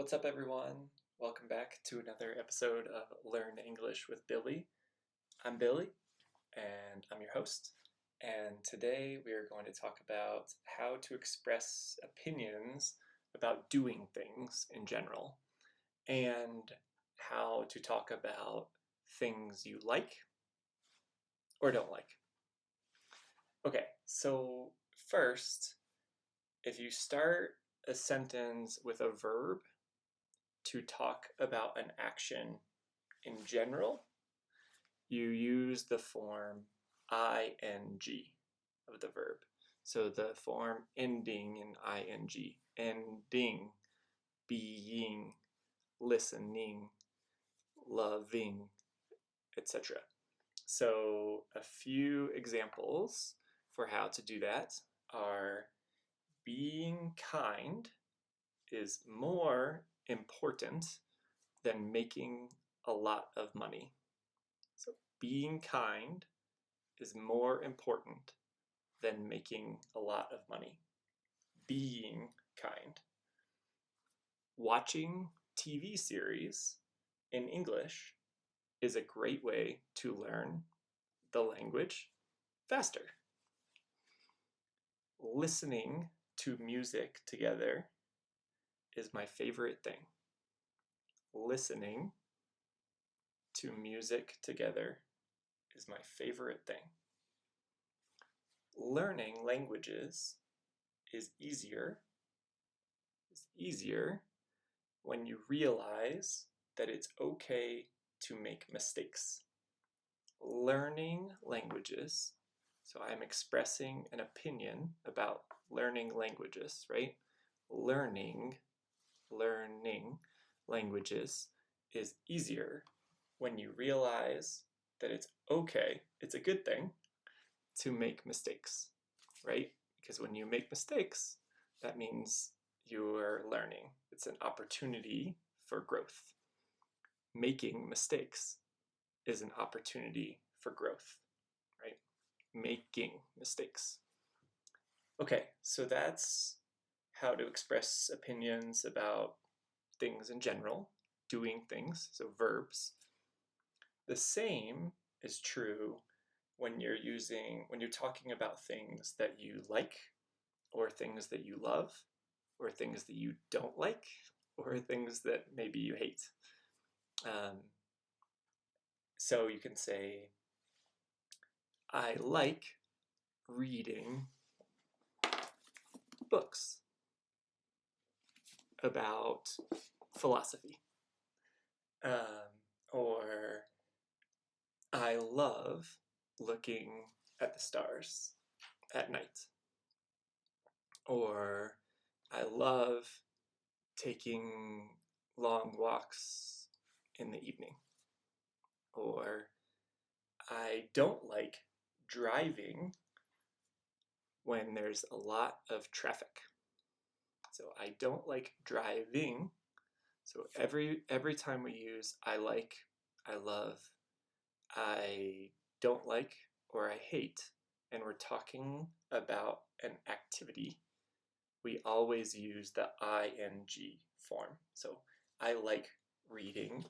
What's up, everyone? Welcome back to another episode of Learn English with Billy. I'm Billy, and I'm your host. And today we are going to talk about how to express opinions about doing things in general, and how to talk about things you like or don't like. Okay, so first, if you start a sentence with a verb to talk about an action in general, you use the form ing of the verb. So the form ending in ing, ending, being, listening, loving, etc. So a few examples for how to do that are: being kind is more important than making a lot of money. So being kind is more important than making a lot of money. Being kind. Watching TV series in English is a great way to learn the language faster. Listening to music together is my favorite thing. Listening to music together is my favorite thing. Learning languages is easier when you realize that it's okay to make mistakes. Learning languages, so I'm expressing an opinion about learning languages, right? Learning languages is easier when you realize that it's okay, it's a good thing to make mistakes, right? Because when you make mistakes, that means you're learning. It's an opportunity for growth. Making mistakes is an opportunity for growth, right? Making mistakes. Okay, so that's how to express opinions about things in general, doing things, so verbs. The same is true when you're talking about things that you like, or things that you love, or things that you don't like, or things that maybe you hate. So you can say, I like reading books about philosophy. Or I love looking at the stars at night. Or I love taking long walks in the evening. Or I don't like driving when there's a lot of traffic. So I don't like driving. So every time we use I like, I love, I don't like, or I hate, and we're talking about an activity, we always use the ing form. So I like reading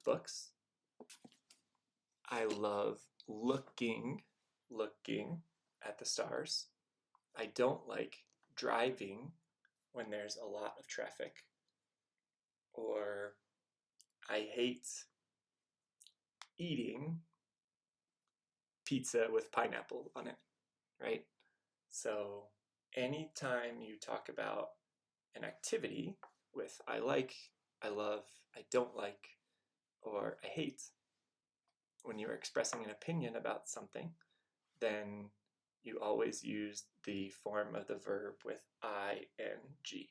books. I love looking at the stars. I don't like driving when there's a lot of traffic. Or I hate eating pizza with pineapple on it, right? So anytime you talk about an activity with I like, I love, I don't like, or I hate, when you're expressing an opinion about something, then you always use the form of the verb with ing.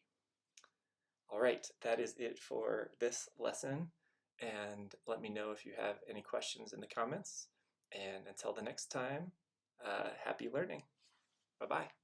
All right, that is it for this lesson, and let me know if you have any questions in the comments. And until the next time, happy learning. Bye-bye.